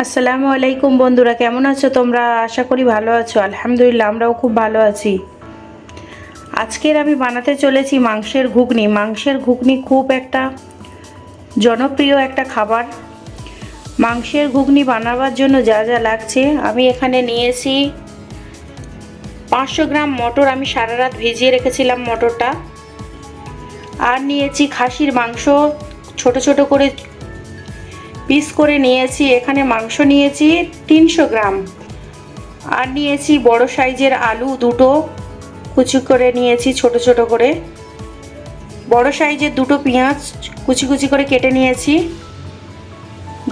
আসসালামু আলাইকুম বন্ধুরা, কেমন আছো তোমরা? আশা করি ভালো আছো। আলহামদুলিল্লাহ, আমরাও খুব ভালো আছি। আজকের আমি বানাতে চলেছি মাংসের ঘুগনি। মাংসের ঘুগনি খুব একটা জনপ্রিয় একটা খাবার। মাংসের ঘুগনি বানাবার জন্য যা যা লাগছে, আমি এখানে নিয়েছি 500 গ্রাম মটর। আমি সারা রাত ভিজিয়ে রেখেছিলাম মটরটা। আর নিয়েছি খাসির মাংস, ছোট ছোট করে পিস করে নিয়েছি। এখানে মাংস নিয়েছি 300 গ্রাম। আর নিয়েছি বড় সাইজের আলু দুটো, কুচি করে নিয়েছি ছোট ছোট করে। বড় সাইজের দুটো পেঁয়াজ কুচি কুচি করে কেটে নিয়েছি।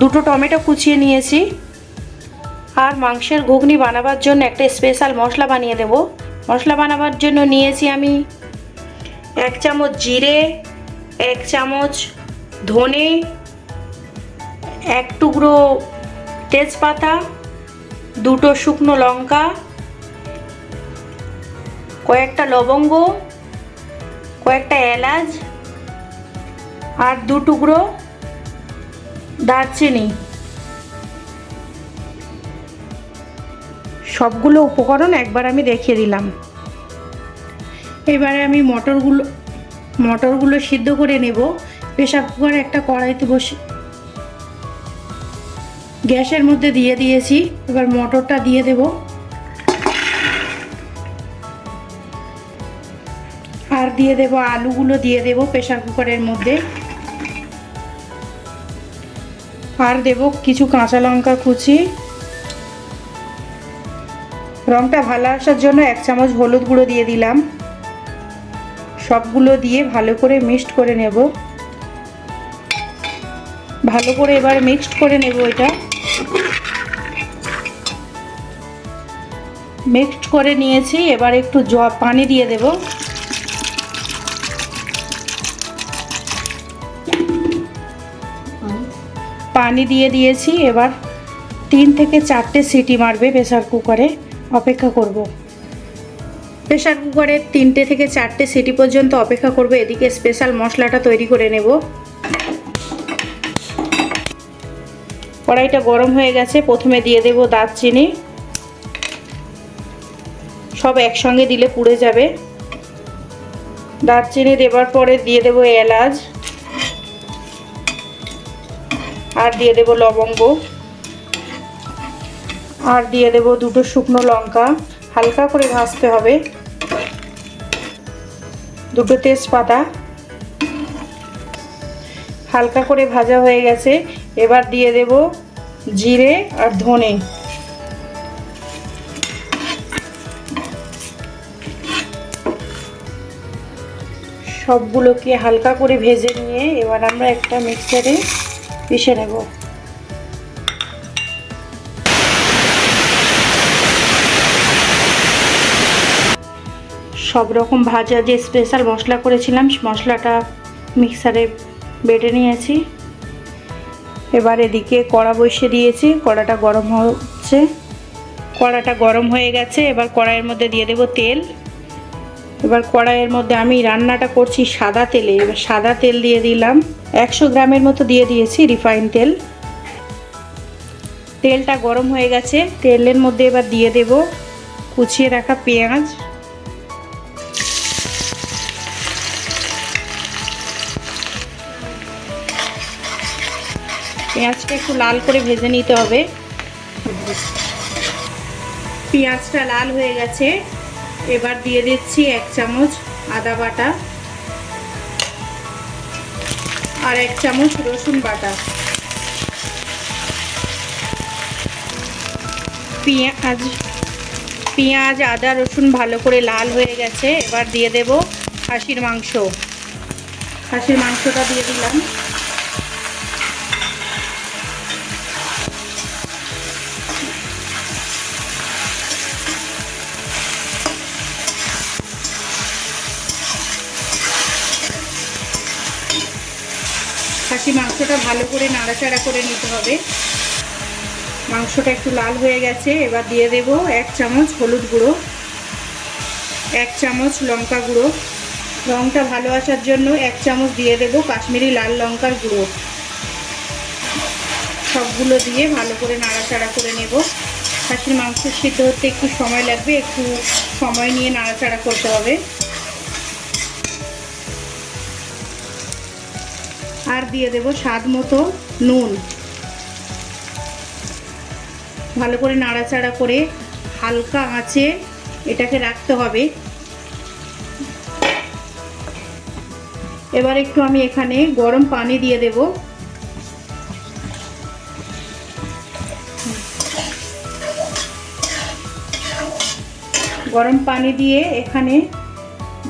দুটো টমেটো কুচিয়ে নিয়েছি। আর মাংসের ঘুগনি বানাবার জন্য একটা স্পেশাল মশলা বানিয়ে দেব। মশলা বানাবার জন্য নিয়েছি আমি 1 চামচ জিরে, 1 চামচ ধনে, 1 টুকরো তেজপাতা, দুটো শুকনো লঙ্কা, কয়েকটা লবঙ্গ, কয়েকটা এলাচ আর 2 টুকরো দারচিনি। সবগুলো উপকরণ একবার আমি দেখিয়ে দিলাম। এবারে আমি মটরগুলো সিদ্ধ করে নেব। প্রেসার কুকারে একটা কড়াইতে বসে গ্যাসের মধ্যে দিয়ে দিয়েছি। এবার মটরটা দিয়ে দেব। আর দিয়ে দেব আলুগুলো দিয়ে দেব প্রেসার কুকারের মধ্যে। আর দেব কিছু কাঁচা লঙ্কা কুচি। রংটা ভালো আসার জন্য 1 চামচ হলুদ গুঁড়ো দিয়ে দিলাম। সবগুলো দিয়ে ভালো করে মিক্সড করে নেব। ভালো করে এবার মিক্সড করে নেব। এটা মিক্সড করে নিয়েছি। এবার একটু পানি দিয়ে দেব। পানি দিয়ে দিয়েছি। এবার 3 থেকে 4টে সিটি মারবে প্রেসার কুকারে। অপেক্ষা করব। প্রেসার কুকারে 3টে থেকে 4টে সিটি পর্যন্ত অপেক্ষা করব। এদিকে স্পেশাল মশলাটা তৈরি করে নেব। কড়াইটা গরম হয়ে গেছে। প্রথমে দিয়ে দেব দারচিনি। সব একসঙ্গে দিলে পুড়ে যাবে। দারচিনি দেবার পরে দিয়ে দেব এলাচ। আর দিয়ে দেব লবঙ্গ। আর দিয়ে দেব দুটো শুকনো লঙ্কা। হালকা করে ভাজতে হবে। দুটো তেজপাতা। হালকা করে ভাজা হয়ে গেছে। এবার দিয়ে দেব জিরে আর ধনে। সবগুলোকে হালকা করে ভেজে নিয়ে এবার আমরা একটা মিক্সারে পিষে নেব। সব রকম ভাজা যে স্পেশাল মশলা করেছিলাম, মশলাটা মিক্সারে বেটে নিয়েছি। এবার এদিকে কড়া বসিয়ে দিয়েছি। কড়াটা গরম হচ্ছে। কড়াটা গরম হয়ে গেছে। এবার কড়াইয়ের মধ্যে দিয়ে দেব তেল। এবার কড়াইয়ের মধ্যে আমি রান্নাটা করছি সাদা তেলে। এবার সাদা তেল দিয়ে দিলাম। 100 গ্রামের মতো দিয়ে দিয়েছি রিফাইন তেল। তেলটা গরম হয়ে গেছে। তেলের মধ্যে এবার দিয়ে দেব কুচিয়ে রাখা পেঁয়াজ। পেঁয়াজটা একটু লাল করে ভেজে নিতে হবে। পেঁয়াজটা লাল হয়ে গেছে। এবার দিয়ে দিচ্ছি 1 চামচ আদা বাটা আর 1 চামচ রসুন বাটা। পেঁয়াজ আদা রসুন ভালো করে লাল হয়ে গেছে। এবার দিয়ে দেব খাসির মাংস। খাসির মাংসটা দিয়ে দিলাম। খাসি মাংসটা ভালো করে নাড়াচাড়া করে নিতে হবে। মাংসটা একটু লাল হয়ে গেছে। এবার দিয়ে দেব 1 চামচ হলুদ গুঁড়ো, 1 চামচ লঙ্কা গুঁড়ো। রংটা ভালো আসার জন্য 1 চামচ দিয়ে দেব কাশ্মীরি লাল লঙ্কার গুঁড়ো। সবগুলো দিয়ে ভালো করে নাড়াচাড়া করে নেব। খাসির মাংস সিদ্ধ হতে একটু সময় লাগবে, একটু সময় নিয়ে নাড়াচাড়া করতে হবে। আর দিয়ে দেব স্বাদ মতো নুন। ভালো করে নাড়াচাড়া করে হালকা আঁচে এটাকে রাখতে হবে। এবার একটু আমি এখানে গরম পানি দিয়ে দেব। গরম পানি দিয়ে এখানে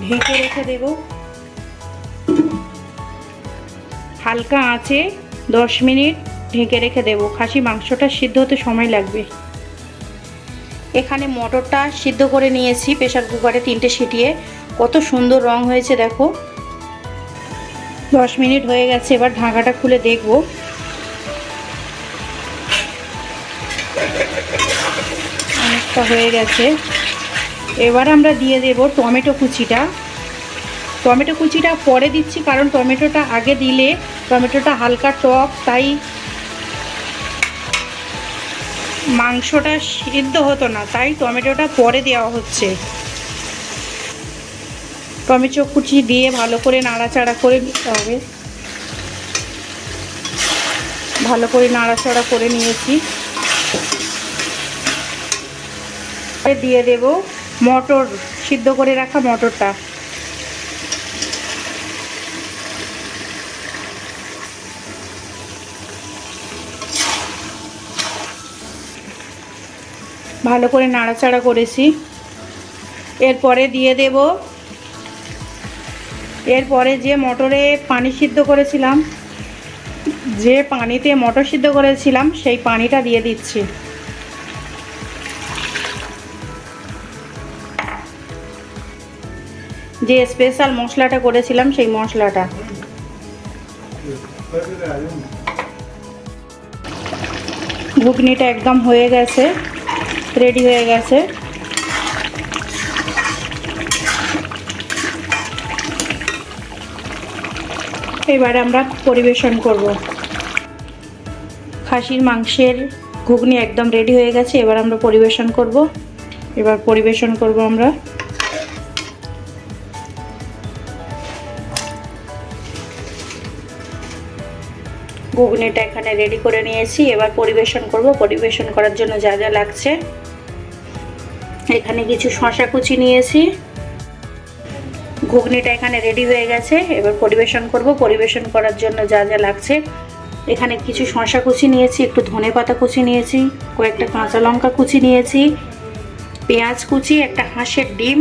ঢেকে রেখে দেব হালকা আঁচে 10 মিনিট ঢেকে রেখে দেব। খাসি মাংসটা সিদ্ধ হতে সময় লাগবে। এখানে মটরটা সিদ্ধ করে নিয়েছি প্রেসার কুকারে 3টে সিটিয়ে। কত সুন্দর রং হয়েছে দেখো। 10 মিনিট হয়ে গেছে। এবার ঢাকাটা খুলে দেখব। অনেকটা হয়ে গেছে। এবার আমরা দিয়ে দেব টমেটো কুচিটা। টমেটো কুচিটা পরে দিচ্ছি, কারণ টমেটোটা আগে দিলে টমেটোটা হালকা টক, তাই মাংসটা সিদ্ধ হতো না, তাই টমেটোটা পরে দেওয়া হচ্ছে। টমেটো কুচি দিয়ে ভালো করে নাড়াচাড়া করে নিতে হবে। ভালো করে নাড়াচাড়া করে নিয়েছি। দিয়ে দেব মটর, সিদ্ধ করে রাখা মটরটা। ভালো করে নাড়াচাড়া করেছি। এরপরে দিয়ে দেব, এরপরে যে মটরে পানি সিদ্ধ করেছিলাম, যে পানিতে মটর সিদ্ধ করেছিলাম সেই পানিটা দিয়ে দিচ্ছি। যে স্পেশাল মশলাটা করেছিলাম সেই মশলাটা। ঘুগনিটা একদম হয়ে গেছে, রেডি হয়ে গেছে। এবারে আমরা পরিবেশন করব। খাসির মাংসের ঘুগনি একদম রেডি হয়ে গেছে। এবার আমরা পরিবেশন করব। এবার পরিবেশন করব আমরা। ঘুগনিটা এখানে রেডি করে নিয়েছি। এবার পরিবেশন করব। পরিবেশন করার জন্য যা যা লাগছে, এখানে কিছু শসা কুচি নিয়েছি। ঘুগনিটা এখানে রেডি হয়ে গেছে। এবার পরিবেশন করব। পরিবেশন করার জন্য যা যা লাগছে, এখানে কিছু শসা কুচি নিয়েছি, একটু ধনেপাতা কুচি নিয়েছি, কয়েকটা কাঁচা লঙ্কা কুচি নিয়েছি, পেঁয়াজ কুচি, একটা হাঁসের ডিম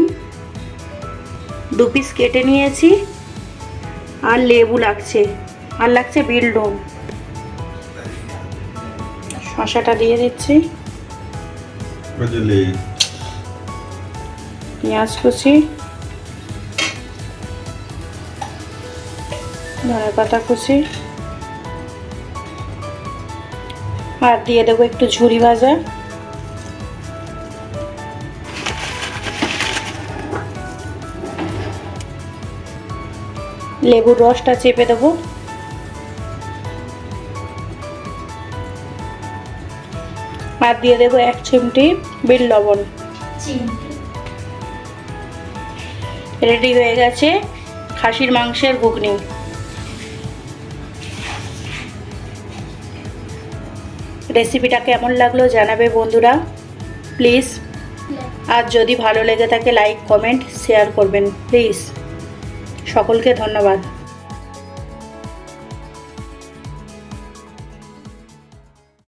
2 পিস কেটে নিয়েছি, আর লেবু লাগছে, আর লাগছে বিট নুন। শসাটা দিয়ে দিচ্ছি, পেঁয়াজ কুচি, ধনেপাতা কুচি, আর দিয়ে দেবো একটু ঝুরি ভাজা। লেবুর রসটা চেপে দেবো। আর দিয়ে দেবো 1 চিমটি বিট লবণ। রেডি হয়ে গেছে খাসির মাংসের ঘুগনি। রেসিপিটা কেমন লাগলো জানাবে বন্ধুরা প্লিজ। আর যদি ভালো লেগে থাকে লাইক কমেন্ট শেয়ার করবেন প্লিজ। সকলকে ধন্যবাদ।